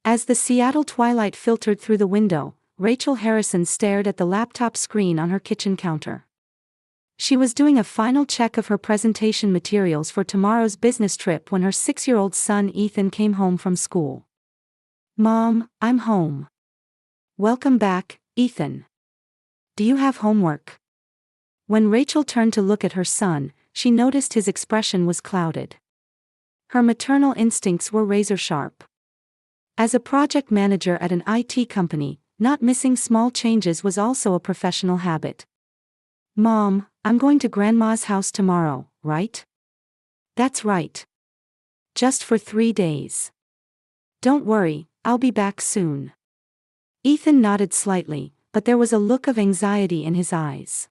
As the Seattle twilight filtered through the window, Rachel Harrison stared at the laptop screen on her kitchen counter. She was doing a final check of her presentation materials for tomorrow's business trip when her 6-year-old son Ethan came home from school. "Mom, I'm home." "Welcome back, Ethan. Do you have homework?" When Rachel turned to look at her son, she noticed his expression was clouded. Her maternal instincts were razor-sharp. As a project manager at an IT company, not missing small changes was also a professional habit. "Mom, I'm going to Grandma's house tomorrow, right?" "That's right. Just for 3 days. Don't worry, I'll be back soon." Ethan nodded slightly, but there was a look of anxiety in his eyes.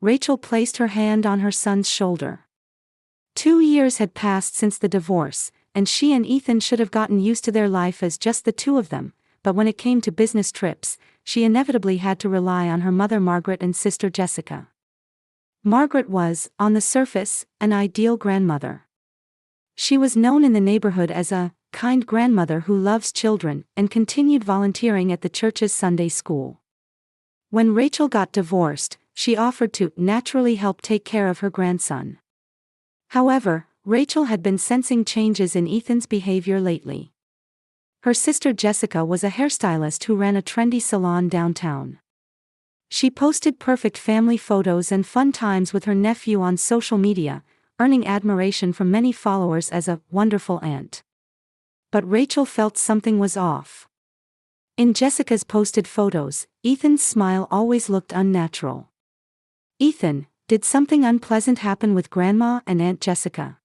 Rachel placed her hand on her son's shoulder. 2 years had passed since the divorce, and she and Ethan should have gotten used to their life as just the two of them, but when it came to business trips, she inevitably had to rely on her mother Margaret and sister Jessica. Margaret was, on the surface, an ideal grandmother. She was known in the neighborhood as a kind grandmother who loves children and continued volunteering at the church's Sunday school. When Rachel got divorced, she offered to naturally help take care of her grandson. However, Rachel had been sensing changes in Ethan's behavior lately. Her sister Jessica was a hairstylist who ran a trendy salon downtown. She posted perfect family photos and fun times with her nephew on social media, earning admiration from many followers as a wonderful aunt. But Rachel felt something was off. In Jessica's posted photos, Ethan's smile always looked unnatural. "Ethan, did something unpleasant happen with Grandma and Aunt Jessica?"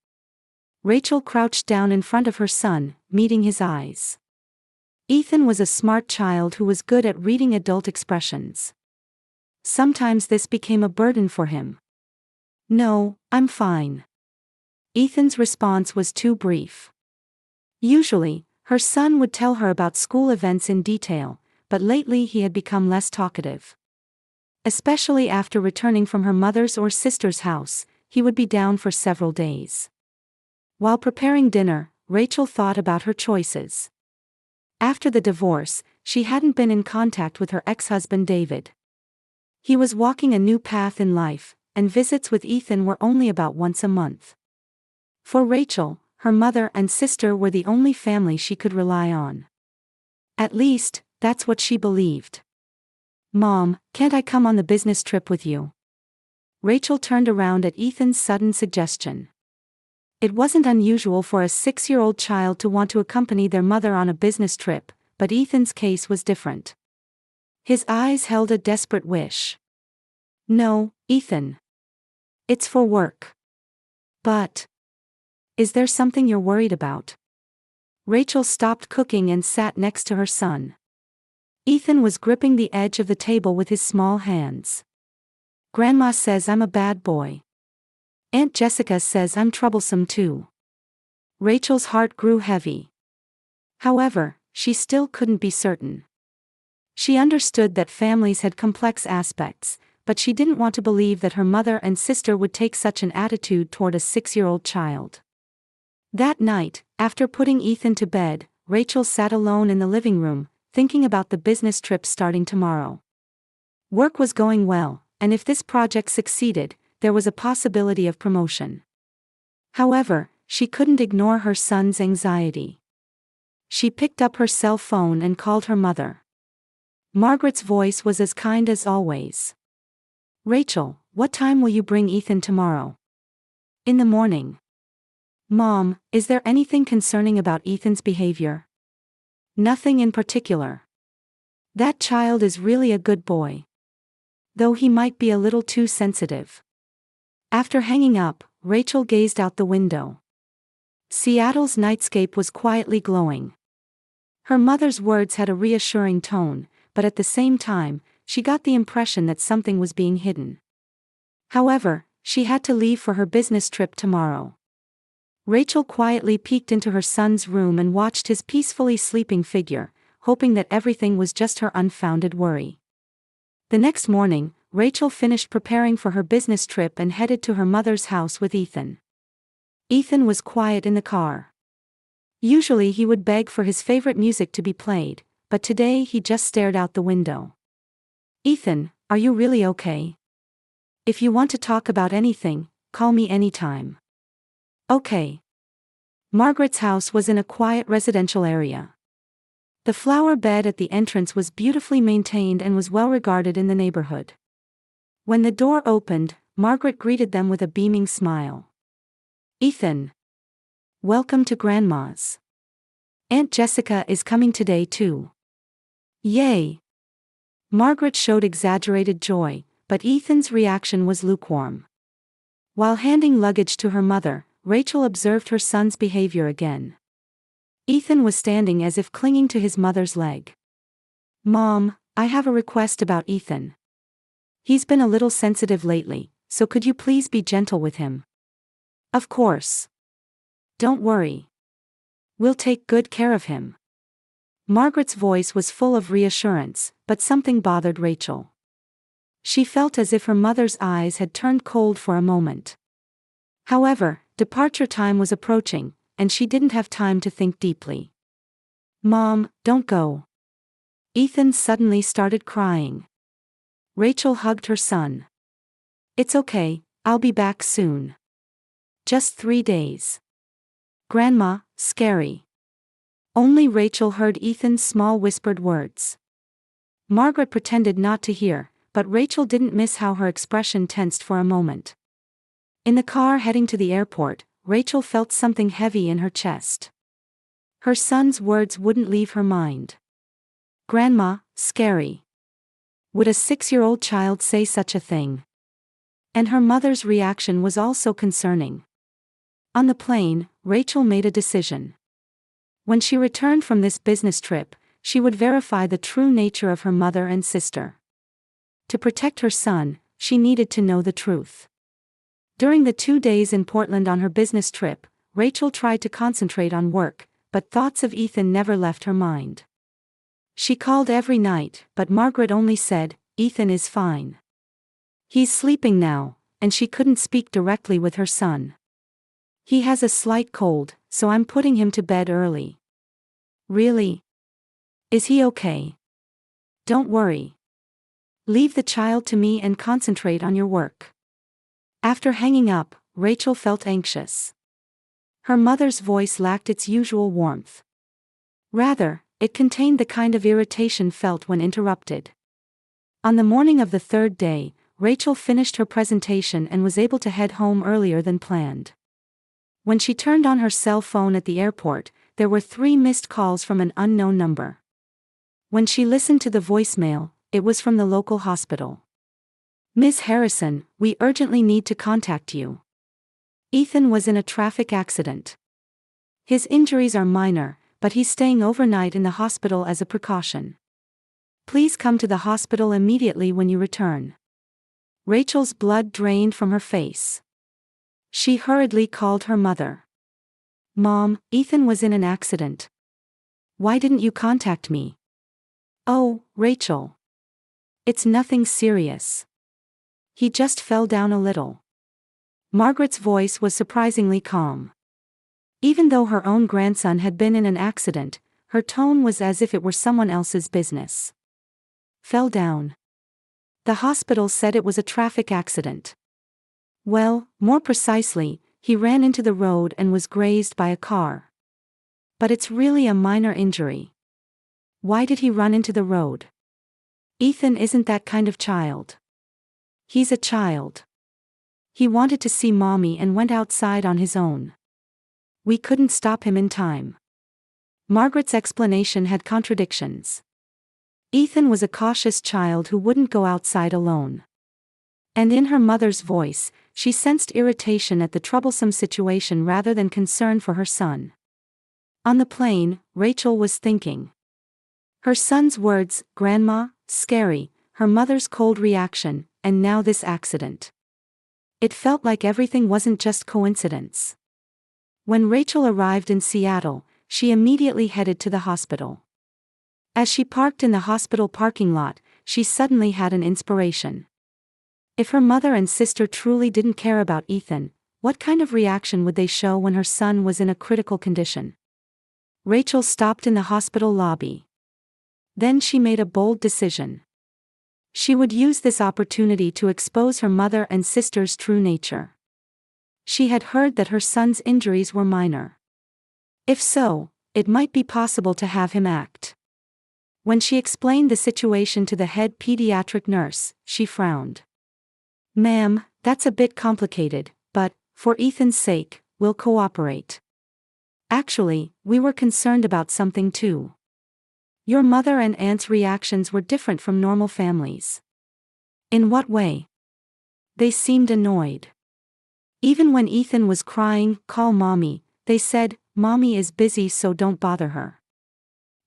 Rachel crouched down in front of her son, meeting his eyes. Ethan was a smart child who was good at reading adult expressions. Sometimes this became a burden for him. "No, I'm fine." Ethan's response was too brief. Usually, her son would tell her about school events in detail, but lately he had become less talkative. Especially after returning from her mother's or sister's house, he would be down for several days. While preparing dinner, Rachel thought about her choices. After the divorce, she hadn't been in contact with her ex-husband David. He was walking a new path in life, and visits with Ethan were only about once a month. For Rachel, her mother and sister were the only family she could rely on. At least, that's what she believed. "Mom, can't I come on the business trip with you?" Rachel turned around at Ethan's sudden suggestion. It wasn't unusual for a 6-year-old child to want to accompany their mother on a business trip, but Ethan's case was different. His eyes held a desperate wish. "No, Ethan. It's for work." "But is there something you're worried about?" Rachel stopped cooking and sat next to her son. Ethan was gripping the edge of the table with his small hands. "Grandma says I'm a bad boy. Aunt Jessica says I'm troublesome too." Rachel's heart grew heavy. However, she still couldn't be certain. She understood that families had complex aspects, but she didn't want to believe that her mother and sister would take such an attitude toward a 6-year-old child. That night, after putting Ethan to bed, Rachel sat alone in the living room, thinking about the business trip starting tomorrow. Work was going well, and if this project succeeded, there was a possibility of promotion. However, she couldn't ignore her son's anxiety. She picked up her cell phone and called her mother. Margaret's voice was as kind as always. "Rachel, what time will you bring Ethan tomorrow?" "In the morning." "Mom, is there anything concerning about Ethan's behavior?" "Nothing in particular. That child is really a good boy. Though he might be a little too sensitive." After hanging up, Rachel gazed out the window. Seattle's nightscape was quietly glowing. Her mother's words had a reassuring tone, but at the same time, she got the impression that something was being hidden. However, she had to leave for her business trip tomorrow. Rachel quietly peeked into her son's room and watched his peacefully sleeping figure, hoping that everything was just her unfounded worry. The next morning, Rachel finished preparing for her business trip and headed to her mother's house with Ethan. Ethan was quiet in the car. Usually he would beg for his favorite music to be played, but today he just stared out the window. "Ethan, are you really okay? If you want to talk about anything, call me anytime." "Okay." Margaret's house was in a quiet residential area. The flower bed at the entrance was beautifully maintained and was well regarded in the neighborhood. When the door opened, Margaret greeted them with a beaming smile. "Ethan. Welcome to Grandma's. Aunt Jessica is coming today too." "Yay." Margaret showed exaggerated joy, but Ethan's reaction was lukewarm. While handing luggage to her mother, Rachel observed her son's behavior again. Ethan was standing as if clinging to his mother's leg. "Mom, I have a request about Ethan. He's been a little sensitive lately, so could you please be gentle with him?" "Of course. Don't worry. We'll take good care of him." Margaret's voice was full of reassurance, but something bothered Rachel. She felt as if her mother's eyes had turned cold for a moment. However, departure time was approaching, and she didn't have time to think deeply. "Mom, don't go." Ethan suddenly started crying. Rachel hugged her son. "It's okay, I'll be back soon. Just 3 days. Grandma, scary." Only Rachel heard Ethan's small whispered words. Margaret pretended not to hear, but Rachel didn't miss how her expression tensed for a moment. In the car heading to the airport, Rachel felt something heavy in her chest. Her son's words wouldn't leave her mind. "Grandma, scary." Would a 6-year-old child say such a thing? And her mother's reaction was also concerning. On the plane, Rachel made a decision. When she returned from this business trip, she would verify the true nature of her mother and sister. To protect her son, she needed to know the truth. During the 2 days in Portland on her business trip, Rachel tried to concentrate on work, but thoughts of Ethan never left her mind. She called every night, but Margaret only said, "Ethan is fine. He's sleeping now," and she couldn't speak directly with her son. "He has a slight cold, so I'm putting him to bed early." "Really? Is he okay?" "Don't worry. Leave the child to me and concentrate on your work." After hanging up, Rachel felt anxious. Her mother's voice lacked its usual warmth. Rather, it contained the kind of irritation felt when interrupted. On the morning of the 3rd day, Rachel finished her presentation and was able to head home earlier than planned. When she turned on her cell phone at the airport, there were 3 missed calls from an unknown number. When she listened to the voicemail, it was from the local hospital. "Miss Harrison, we urgently need to contact you. Ethan was in a traffic accident. His injuries are minor, but he's staying overnight in the hospital as a precaution. Please come to the hospital immediately when you return." Rachel's blood drained from her face. She hurriedly called her mother. "Mom, Ethan was in an accident. Why didn't you contact me?" "Oh, Rachel. It's nothing serious. He just fell down a little." Margaret's voice was surprisingly calm. Even though her own grandson had been in an accident, her tone was as if it were someone else's business. "Fell down." The hospital said it was a traffic accident. "Well, more precisely, he ran into the road and was grazed by a car. But it's really a minor injury." "Why did he run into the road?" "Ethan isn't that kind of child. He's a child. He wanted to see Mommy and went outside on his own. We couldn't stop him in time." Margaret's explanation had contradictions. Ethan was a cautious child who wouldn't go outside alone. And in her mother's voice, she sensed irritation at the troublesome situation rather than concern for her son. On the plane, Rachel was thinking. Her son's words, "Grandma, scary," her mother's cold reaction, and now this accident. It felt like everything wasn't just coincidence. When Rachel arrived in Seattle, she immediately headed to the hospital. As she parked in the hospital parking lot, she suddenly had an inspiration. If her mother and sister truly didn't care about Ethan, what kind of reaction would they show when her son was in a critical condition? Rachel stopped in the hospital lobby. Then she made a bold decision. She would use this opportunity to expose her mother and sister's true nature. She had heard that her son's injuries were minor. If so, it might be possible to have him act. When she explained the situation to the head pediatric nurse, she frowned. "Ma'am, that's a bit complicated, but, for Ethan's sake, we'll cooperate. Actually, we were concerned about something too. Your mother and aunt's reactions were different from normal families." "In what way?" "They seemed annoyed. Even when Ethan was crying, 'Call mommy,' they said, 'Mommy is busy, so don't bother her.'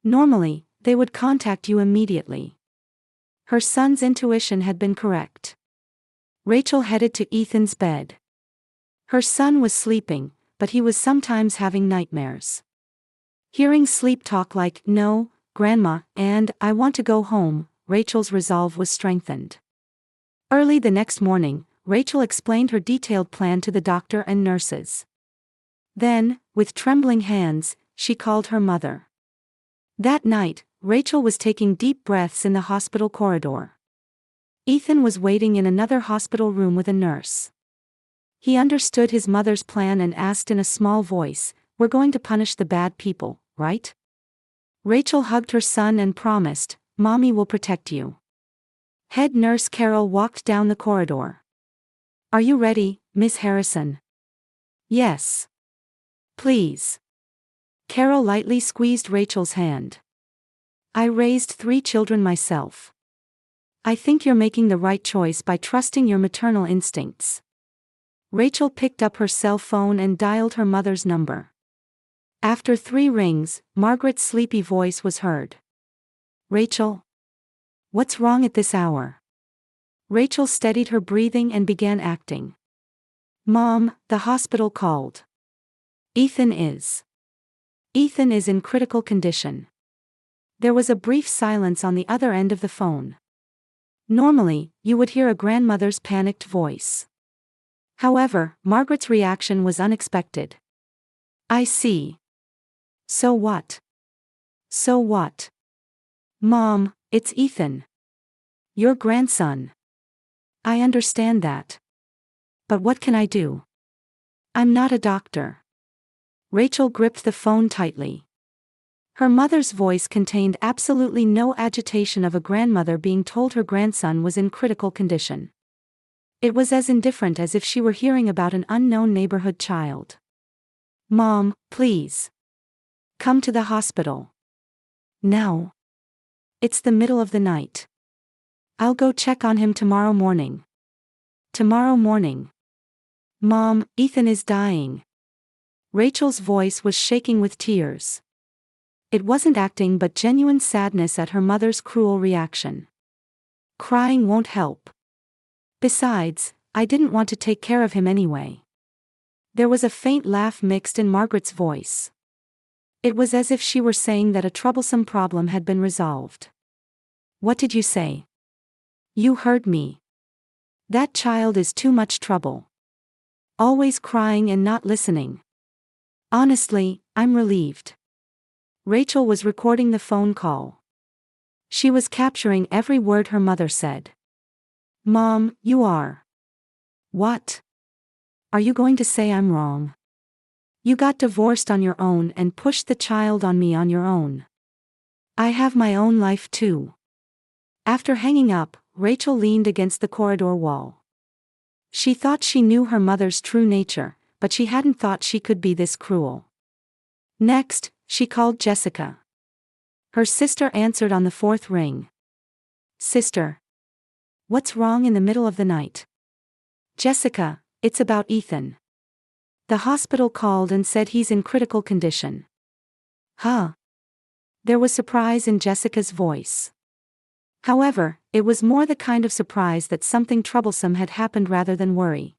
Normally, they would contact you immediately." Her son's intuition had been correct. Rachel headed to Ethan's bed. Her son was sleeping, but he was sometimes having nightmares. Hearing sleep talk like, "No, Grandma," and "I want to go home," Rachel's resolve was strengthened. Early the next morning, Rachel explained her detailed plan to the doctor and nurses. Then, with trembling hands, she called her mother. That night, Rachel was taking deep breaths in the hospital corridor. Ethan was waiting in another hospital room with a nurse. He understood his mother's plan and asked in a small voice, "We're going to punish the bad people, right?" Rachel hugged her son and promised, "Mommy will protect you." Head nurse Carol walked down the corridor. "Are you ready, Miss Harrison?" "Yes. Please." Carol lightly squeezed Rachel's hand. "I raised 3 children myself. I think you're making the right choice by trusting your maternal instincts." Rachel picked up her cell phone and dialed her mother's number. After 3 rings, Margaret's sleepy voice was heard. "Rachel? What's wrong at this hour?" Rachel steadied her breathing and began acting. "Mom, the hospital called. Ethan is in critical condition." There was a brief silence on the other end of the phone. Normally, you would hear a grandmother's panicked voice. However, Margaret's reaction was unexpected. "I see. So what?" "So what? Mom, it's Ethan. Your grandson." "I understand that. But what can I do? I'm not a doctor." Rachel gripped the phone tightly. Her mother's voice contained absolutely no agitation of a grandmother being told her grandson was in critical condition. It was as indifferent as if she were hearing about an unknown neighborhood child. "Mom, please. Come to the hospital. Now. It's the middle of the night. I'll go check on him tomorrow morning." "Tomorrow morning. Mom, Ethan is dying." Rachel's voice was shaking with tears. It wasn't acting but genuine sadness at her mother's cruel reaction. "Crying won't help. Besides, I didn't want to take care of him anyway." There was a faint laugh mixed in Margaret's voice. It was as if she were saying that a troublesome problem had been resolved. "What did you say?" "You heard me. That child is too much trouble. Always crying and not listening. Honestly, I'm relieved." Rachel was recording the phone call. She was capturing every word her mother said. "Mom, you are. What? Are you going to say I'm wrong? You got divorced on your own and pushed the child on me on your own. I have my own life too." After hanging up, Rachel leaned against the corridor wall. She thought she knew her mother's true nature, but she hadn't thought she could be this cruel. Next, she called Jessica. Her sister answered on the 4th ring. "Sister. What's wrong in the middle of the night?" "Jessica, it's about Ethan. The hospital called and said he's in critical condition." "Huh?" There was surprise in Jessica's voice. However, it was more the kind of surprise that something troublesome had happened rather than worry.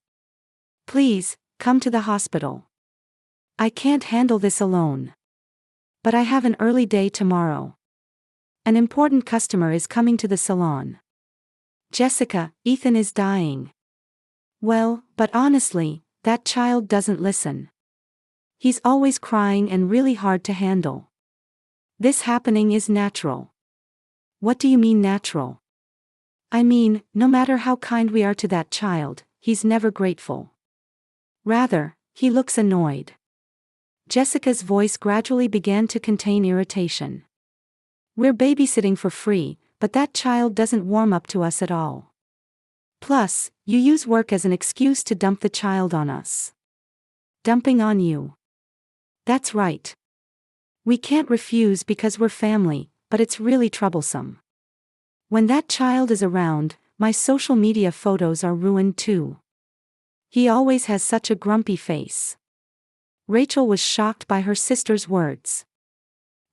"Please, come to the hospital. I can't handle this alone. But I have an early day tomorrow. An important customer is coming to the salon." "Jessica, Ethan is dying." "Well, but honestly, that child doesn't listen. He's always crying and really hard to handle." This happening is natural. What do you mean natural? I mean, no matter how kind we are to that child, he's never grateful. Rather, he looks annoyed. Jessica's voice gradually began to contain irritation. We're babysitting for free, but that child doesn't warm up to us at all. Plus, you use work as an excuse to dump the child on us. Dumping on you. That's right. We can't refuse because we're family, but it's really troublesome. When that child is around, my social media photos are ruined too. He always has such a grumpy face. Rachel was shocked by her sister's words.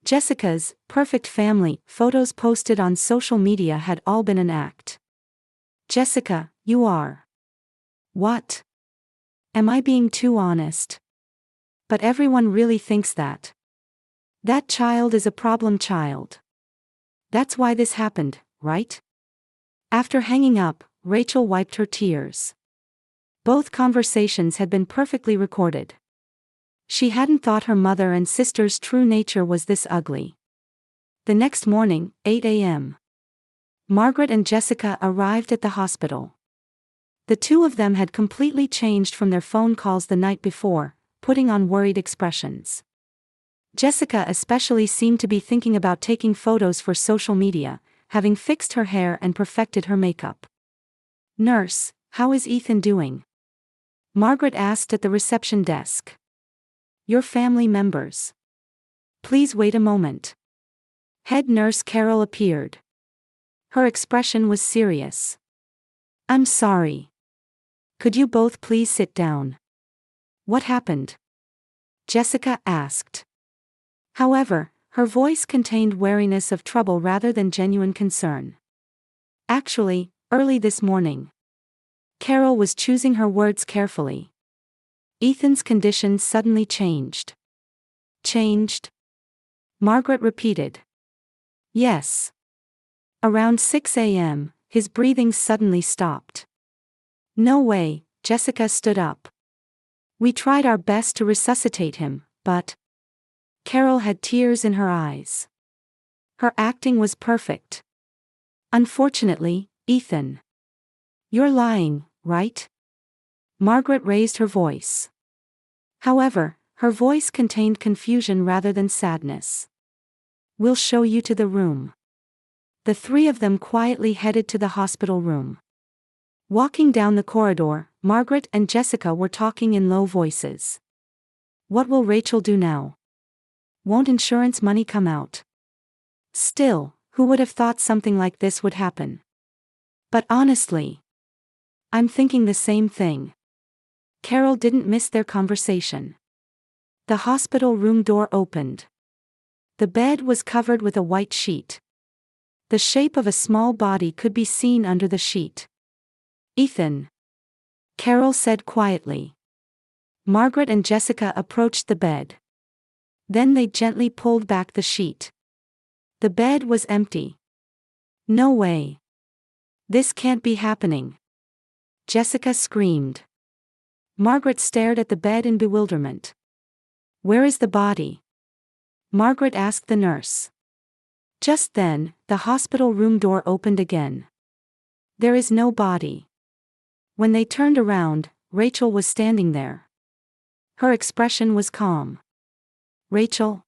Jessica's perfect family photos posted on social media had all been an act. Jessica, you are. What? Am I being too honest? But everyone really thinks that. That child is a problem child. That's why this happened, right? After hanging up, Rachel wiped her tears. Both conversations had been perfectly recorded. She hadn't thought her mother and sister's true nature was this ugly. The next morning, 8 a.m. Margaret and Jessica arrived at the hospital. The two of them had completely changed from their phone calls the night before, putting on worried expressions. Jessica especially seemed to be thinking about taking photos for social media, having fixed her hair and perfected her makeup. "Nurse, how is Ethan doing?" Margaret asked at the reception desk. "Your family members. Please wait a moment." Head nurse Carol appeared. Her expression was serious. "I'm sorry. Could you both please sit down?" "What happened?" Jessica asked. However, her voice contained wariness of trouble rather than genuine concern. "Actually, early this morning." Carol was choosing her words carefully. "Ethan's condition suddenly changed." "Changed?" Margaret repeated. "Yes. Around 6 a.m., his breathing suddenly stopped." "No way," Jessica stood up. "We tried our best to resuscitate him, but..." Carol had tears in her eyes. Her acting was perfect. "Unfortunately, Ethan." "You're lying, right?" Margaret raised her voice. However, her voice contained confusion rather than sadness. "We'll show you to the room." The three of them quietly headed to the hospital room. Walking down the corridor, Margaret and Jessica were talking in low voices. What will Rachel do now? Won't insurance money come out? Still, who would have thought something like this would happen? But honestly, I'm thinking the same thing. Carol didn't miss their conversation. The hospital room door opened. The bed was covered with a white sheet. The shape of a small body could be seen under the sheet. "Ethan," Carol said quietly. Margaret and Jessica approached the bed. Then they gently pulled back the sheet. The bed was empty. "No way. This can't be happening." Jessica screamed. Margaret stared at the bed in bewilderment. "Where is the body?" Margaret asked the nurse. Just then, the hospital room door opened again. "There is no body." When they turned around, Rachel was standing there. Her expression was calm. "Rachel?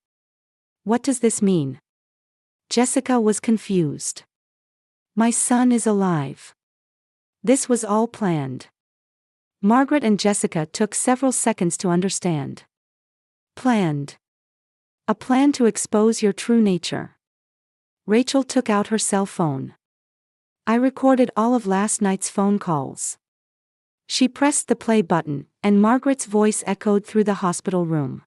What does this mean?" Jessica was confused. "My son is alive. This was all planned." Margaret and Jessica took several seconds to understand. "Planned? A plan to expose your true nature." Rachel took out her cell phone. "I recorded all of last night's phone calls." She pressed the play button, and Margaret's voice echoed through the hospital room.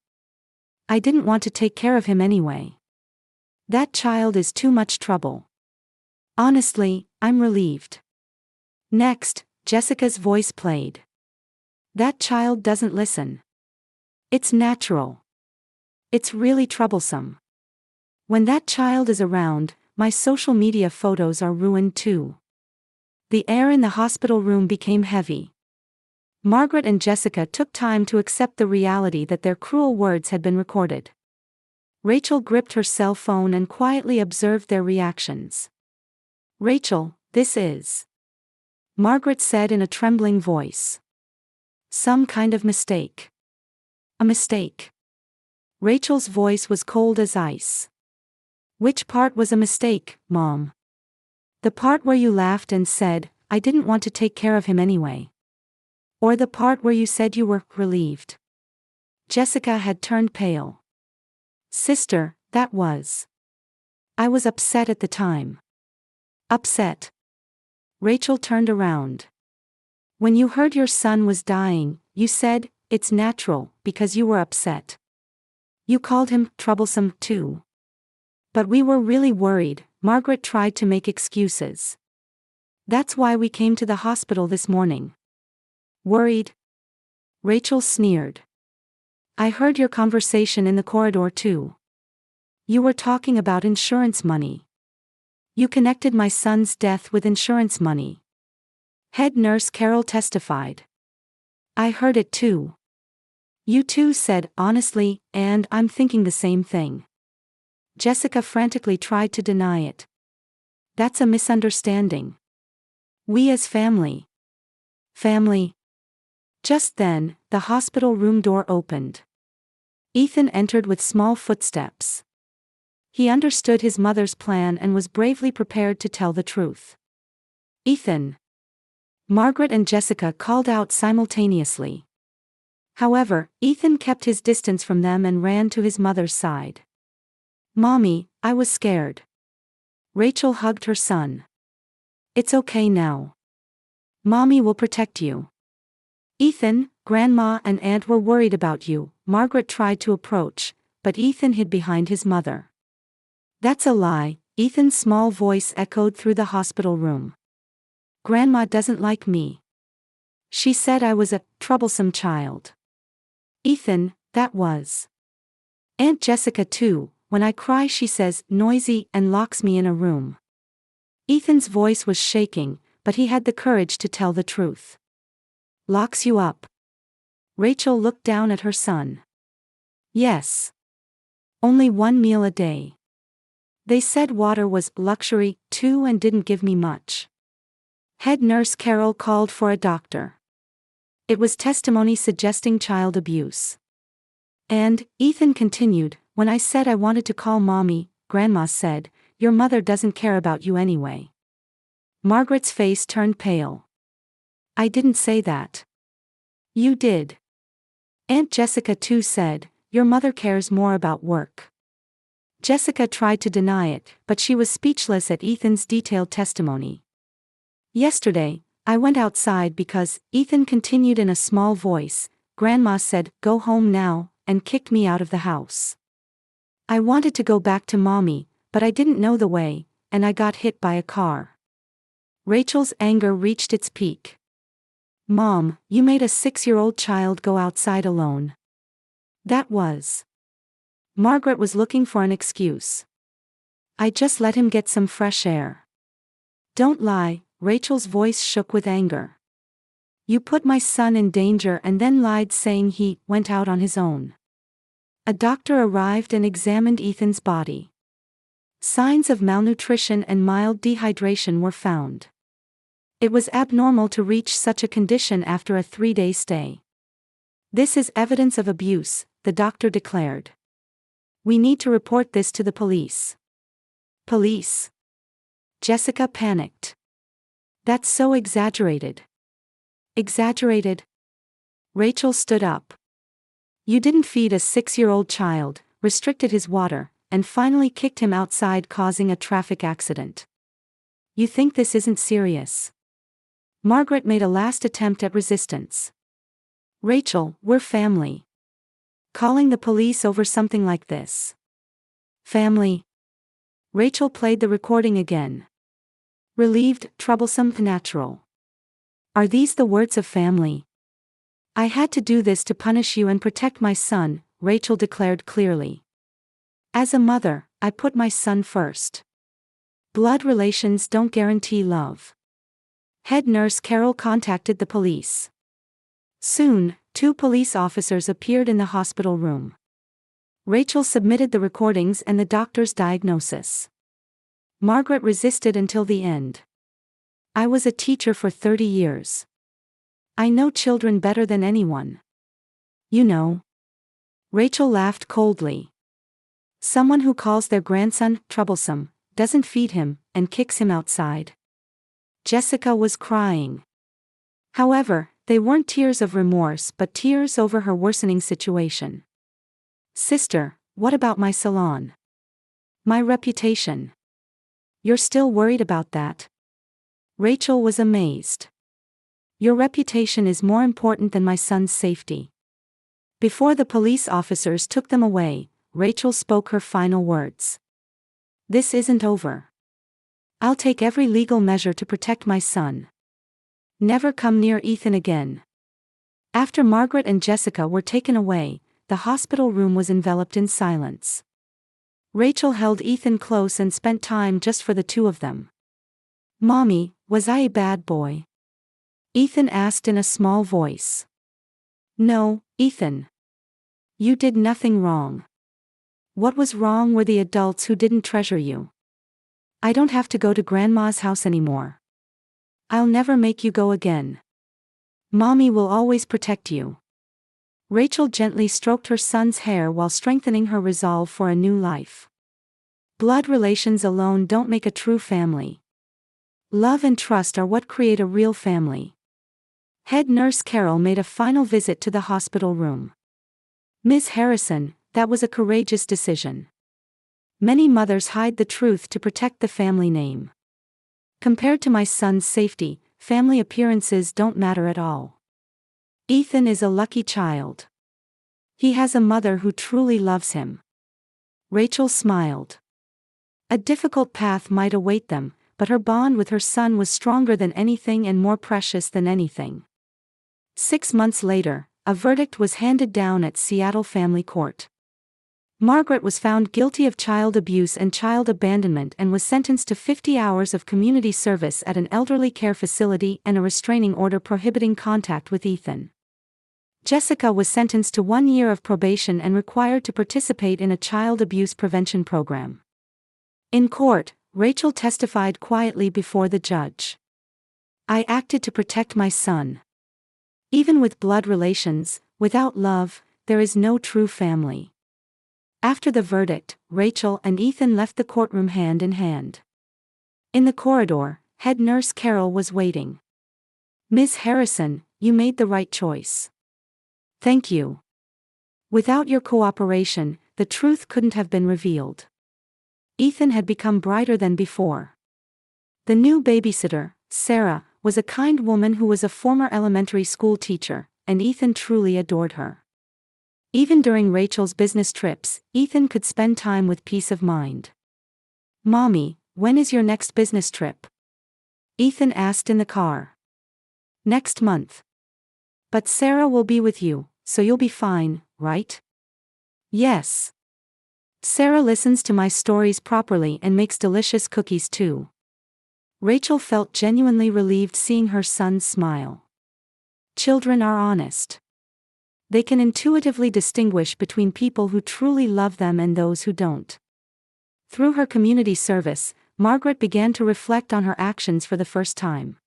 "I didn't want to take care of him anyway. That child is too much trouble. Honestly, I'm relieved." Next, Jessica's voice played. "That child doesn't listen. It's natural. It's really troublesome. When that child is around, my social media photos are ruined too." The air in the hospital room became heavy. Margaret and Jessica took time to accept the reality that their cruel words had been recorded. Rachel gripped her cell phone and quietly observed their reactions. "Rachel, this is," Margaret said in a trembling voice. "Some kind of mistake." "A mistake?" Rachel's voice was cold as ice. "Which part was a mistake, Mom?" "The part where you laughed and said, 'I didn't want to take care of him anyway.' Or the part where you said you were relieved?" Jessica had turned pale. "Sister, that was. I was upset at the time." "Upset?" Rachel turned around. "When you heard your son was dying, you said, 'It's natural,' because you were upset. You called him troublesome, too." "But we were really worried," Margaret tried to make excuses. "That's why we came to the hospital this morning." "Worried?" Rachel sneered. "I heard your conversation in the corridor too. You were talking about insurance money. You connected my son's death with insurance money." Head nurse Carol testified. "I heard it too. You two said, honestly, and I'm thinking the same thing." Jessica frantically tried to deny it. "That's a misunderstanding. We as family." "Family?" Just then, the hospital room door opened. Ethan entered with small footsteps. He understood his mother's plan and was bravely prepared to tell the truth. "Ethan!" Margaret and Jessica called out simultaneously. However, Ethan kept his distance from them and ran to his mother's side. "Mommy, I was scared." Rachel hugged her son. "It's okay now. Mommy will protect you." "Ethan, Grandma and Aunt were worried about you," Margaret tried to approach, but Ethan hid behind his mother. "That's a lie," Ethan's small voice echoed through the hospital room. "Grandma doesn't like me. She said I was a troublesome child." "Ethan, that was Aunt Jessica too. When I cry she says noisy and locks me in a room." Ethan's voice was shaking, but he had the courage to tell the truth. "Locks you up?" Rachel looked down at her son. "Yes. Only one meal a day. They said water was luxury, too, and didn't give me much." Head nurse Carol called for a doctor. It was testimony suggesting child abuse. "And," Ethan continued, "when I said I wanted to call Mommy, Grandma said, 'Your mother doesn't care about you anyway.'" Margaret's face turned pale. "I didn't say that." "You did. Aunt Jessica too said, 'Your mother cares more about work.'" Jessica tried to deny it, but she was speechless at Ethan's detailed testimony. "Yesterday, I went outside because," Ethan continued in a small voice, "Grandma said, 'Go home now,' and kicked me out of the house. I wanted to go back to Mommy, but I didn't know the way, and I got hit by a car." Rachel's anger reached its peak. "Mom, you made a 6-year-old child go outside alone. That was..." Margaret was looking for an excuse. "I just let him get some fresh air." "Don't lie," Rachel's voice shook with anger. "You put my son in danger and then lied saying he went out on his own." A doctor arrived and examined Ethan's body. Signs of malnutrition and mild dehydration were found. It was abnormal to reach such a condition after a 3-day stay. "This is evidence of abuse," the doctor declared. "We need to report this to the police." "Police?" Jessica panicked. "That's so exaggerated." "Exaggerated?" Rachel stood up. "You didn't feed a 6-year-old child, restricted his water, and finally kicked him outside, causing a traffic accident. You think this isn't serious?" Margaret made a last attempt at resistance. "Rachel, we're family. Calling the police over something like this." "Family?" Rachel played the recording again. "Relieved, troublesome, natural. Are these the words of family?" "I had to do this to punish you and protect my son," Rachel declared clearly. "As a mother, I put my son first. Blood relations don't guarantee love." Head nurse Carol contacted the police. Soon, 2 police officers appeared in the hospital room. Rachel submitted the recordings and the doctor's diagnosis. Margaret resisted until the end. I was a teacher for 30 years. I know children better than anyone. You know. Rachel laughed coldly. Someone who calls their grandson troublesome, doesn't feed him, and kicks him outside. Jessica was crying. However, they weren't tears of remorse but tears over her worsening situation. Sister, what about my salon? My reputation? You're still worried about that? Rachel was amazed. Your reputation is more important than my son's safety. Before the police officers took them away, Rachel spoke her final words. This isn't over. I'll take every legal measure to protect my son. Never come near Ethan again. After Margaret and Jessica were taken away, the hospital room was enveloped in silence. Rachel held Ethan close and spent time just for the two of them. Mommy, was I a bad boy? Ethan asked in a small voice. No, Ethan. You did nothing wrong. What was wrong were the adults who didn't treasure you. I don't have to go to Grandma's house anymore. I'll never make you go again. Mommy will always protect you. Rachel gently stroked her son's hair while strengthening her resolve for a new life. Blood relations alone don't make a true family. Love and trust are what create a real family. Head nurse Carol made a final visit to the hospital room. Ms. Harrison, that was a courageous decision. Many mothers hide the truth to protect the family name. Compared to my son's safety, family appearances don't matter at all. Ethan is a lucky child. He has a mother who truly loves him. Rachel smiled. A difficult path might await them, but her bond with her son was stronger than anything and more precious than anything. 6 months later, a verdict was handed down at Seattle Family Court. Margaret was found guilty of child abuse and child abandonment and was sentenced to 50 hours of community service at an elderly care facility and a restraining order prohibiting contact with Ethan. Jessica was sentenced to 1 year of probation and required to participate in a child abuse prevention program. In court, Rachel testified quietly before the judge. I acted to protect my son. Even with blood relations, without love, there is no true family. After the verdict, Rachel and Ethan left the courtroom hand in hand. In the corridor, head nurse Carol was waiting. Ms. Harrison, you made the right choice. Thank you. Without your cooperation, the truth couldn't have been revealed. Ethan had become brighter than before. The new babysitter, Sarah, was a kind woman who was a former elementary school teacher, and Ethan truly adored her. Even during Rachel's business trips, Ethan could spend time with peace of mind. Mommy, when is your next business trip? Ethan asked in the car. Next month. But Sarah will be with you, so you'll be fine, right? Yes. Sarah listens to my stories properly and makes delicious cookies too. Rachel felt genuinely relieved seeing her son smile. Children are honest. They can intuitively distinguish between people who truly love them and those who don't. Through her community service, Margaret began to reflect on her actions for the first time.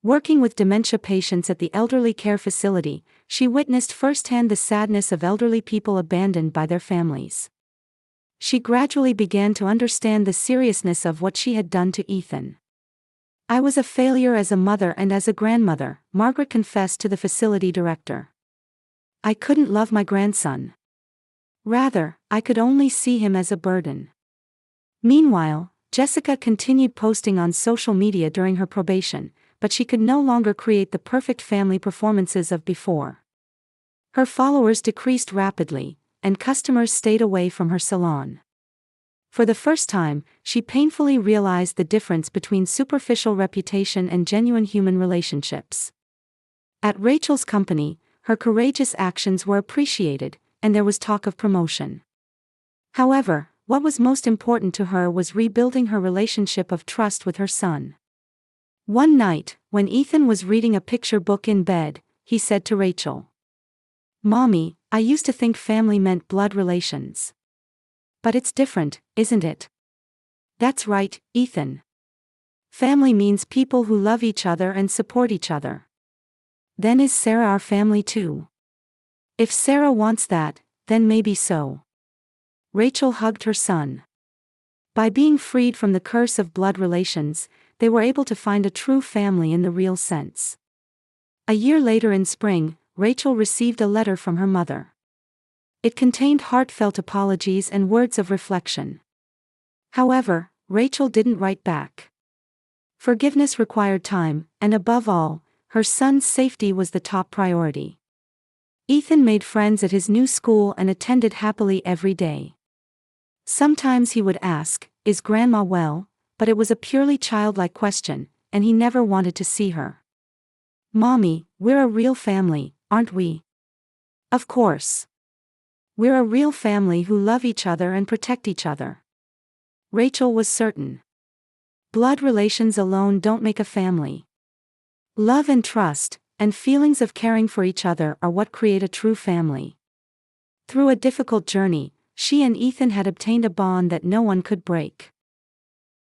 Working with dementia patients at the elderly care facility, she witnessed firsthand the sadness of elderly people abandoned by their families. She gradually began to understand the seriousness of what she had done to Ethan. I was a failure as a mother and as a grandmother, Margaret confessed to the facility director. I couldn't love my grandson. Rather, I could only see him as a burden. Meanwhile, Jessica continued posting on social media during her probation, but she could no longer create the perfect family performances of before. Her followers decreased rapidly, and customers stayed away from her salon. For the first time, she painfully realized the difference between superficial reputation and genuine human relationships. At Rachel's company, her courageous actions were appreciated, and there was talk of promotion. However, what was most important to her was rebuilding her relationship of trust with her son. One night, when Ethan was reading a picture book in bed, he said to Rachel, Mommy, I used to think family meant blood relations. But it's different, isn't it? That's right, Ethan. Family means people who love each other and support each other. Then is Sarah our family too? If Sarah wants that, then maybe so. Rachel hugged her son. By being freed from the curse of blood relations, they were able to find a true family in the real sense. A year later in spring, Rachel received a letter from her mother. It contained heartfelt apologies and words of reflection. However, Rachel didn't write back. Forgiveness required time, and above all, her son's safety was the top priority. Ethan made friends at his new school and attended happily every day. Sometimes he would ask, "Is Grandma well?" but it was a purely childlike question, and he never wanted to see her. "Mommy, we're a real family, aren't we?" "Of course. We're a real family who love each other and protect each other." Rachel was certain. Blood relations alone don't make a family. Love and trust, and feelings of caring for each other are what create a true family. Through a difficult journey, she and Ethan had obtained a bond that no one could break.